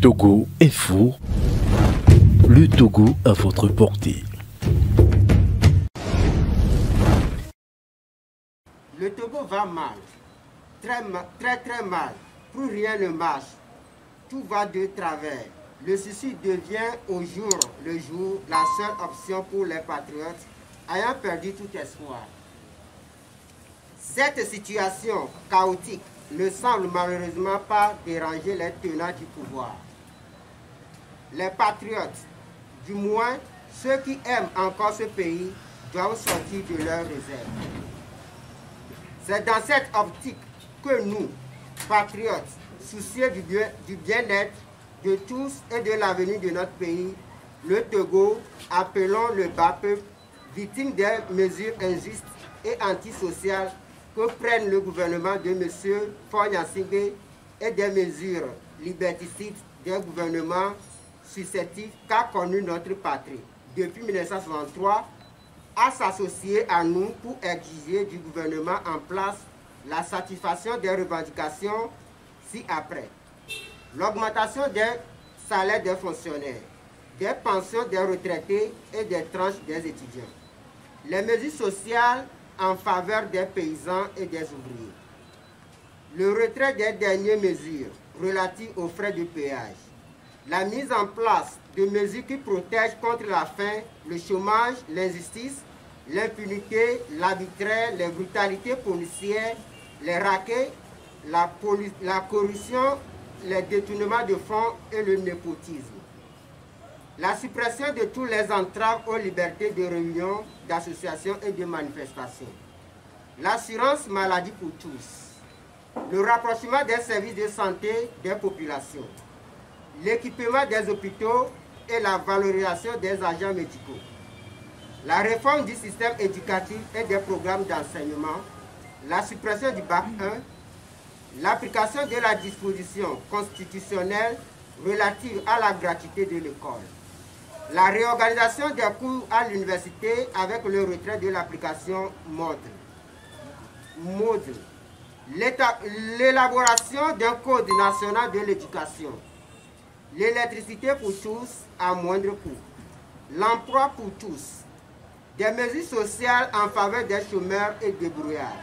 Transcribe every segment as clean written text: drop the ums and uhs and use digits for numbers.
Togo Info, le Togo à votre portée. Le Togo va mal, très mal. Plus rien ne marche. Tout va de travers. Le suicide devient au jour le jour la seule option pour les patriotes ayant perdu tout espoir. Cette situation chaotique ne semble malheureusement pas déranger les tenants du pouvoir. Les patriotes, du moins ceux qui aiment encore ce pays, doivent sortir de leurs réserves. C'est dans cette optique que nous, patriotes, soucieux du bien-être de tous et de l'avenir de notre pays, le Togo, appelons le bas peuple, victime des mesures injustes et antisociales que prenne le gouvernement de M. Faure Gnassingbé et des mesures liberticides des gouvernements successifs qu'a connu notre patrie depuis 1963, à s'associer à nous pour exiger du gouvernement en place la satisfaction des revendications ci-après. L'augmentation des salaires des fonctionnaires, des pensions des retraités et des tranches des étudiants. Les mesures sociales en faveur des paysans et des ouvriers. Le retrait des dernières mesures relatives aux frais de péage. La mise en place de mesures qui protègent contre la faim, le chômage, l'injustice, l'impunité, l'arbitraire, les brutalités policières, les rackets, la corruption, les détournements de fonds et le népotisme. La suppression de tous les entraves aux libertés de réunion, d'association et de manifestation. L'assurance maladie pour tous. Le rapprochement des services de santé des populations. L'équipement des hôpitaux et la valorisation des agents médicaux. La réforme du système éducatif et des programmes d'enseignement. La suppression du bac 1. L'application de la disposition constitutionnelle relative à la gratuité de l'école. La réorganisation des cours à l'université avec le retrait de l'application MODE. L'élaboration d'un code national de l'éducation. L'électricité pour tous à moindre coût. L'emploi pour tous. Des mesures sociales en faveur des chômeurs et des brouillards.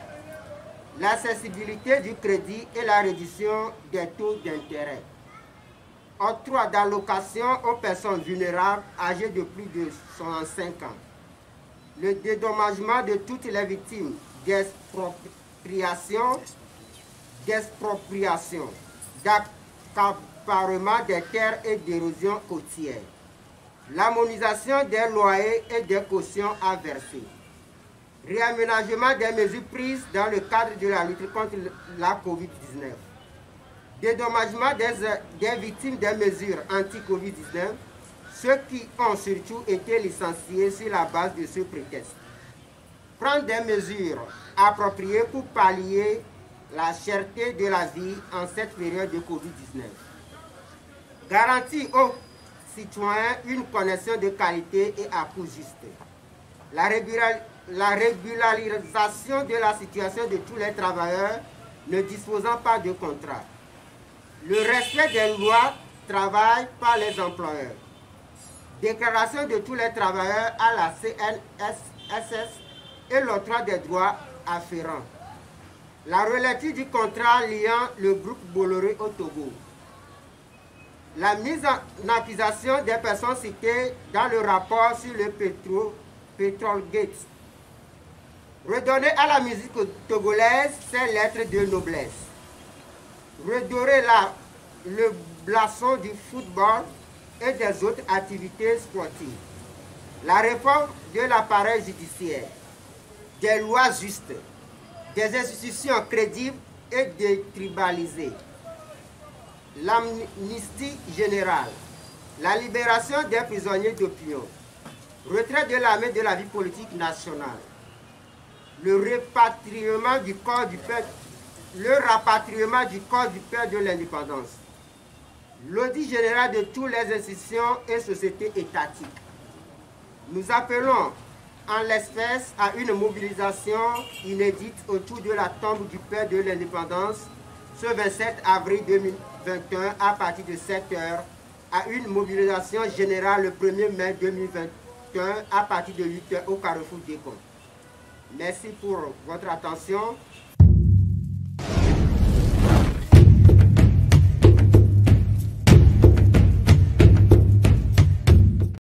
L'accessibilité du crédit et la réduction des taux d'intérêt. Octroi d'allocation aux personnes vulnérables âgées de plus de 65 ans. Le dédommagement de toutes les victimes d'expropriation, d'accaparement des terres et d'érosion côtière. L'harmonisation des loyers et des cautions à verser. Réaménagement des mesures prises dans le cadre de la lutte contre la COVID-19. Dédommagement des victimes des mesures anti-COVID-19, ceux qui ont surtout été licenciés sur la base de ce prétexte. Prendre des mesures appropriées pour pallier la cherté de la vie en cette période de COVID-19. Garantir aux citoyens une connexion de qualité et à coût juste. La régularisation de la situation de tous les travailleurs ne disposant pas de contrat. Le respect des lois travail par les employeurs. Déclaration de tous les travailleurs à la CNSS et l'octroi des droits afférents. La relecture du contrat liant le groupe Bolloré au Togo. La mise en accusation des personnes citées dans le rapport sur le Petrolgate. Redonner à la musique togolaise ses lettres de noblesse. Redorer le blason du football et des autres activités sportives. La réforme de l'appareil judiciaire. Des lois justes. Des institutions crédibles et détribalisées. L'amnistie générale. La libération des prisonniers d'opinion. Retrait de l'armée de la vie politique nationale. Le rapatriement du corps du peuple de l'indépendance. L'audit général de toutes les institutions et sociétés étatiques. Nous appelons en l'espèce à une mobilisation inédite autour de la tombe du père de l'indépendance ce 27 avril 2021 à partir de 7 h à une mobilisation générale le 1er mai 2021 à partir de 8 h au carrefour d'École. Merci pour votre attention.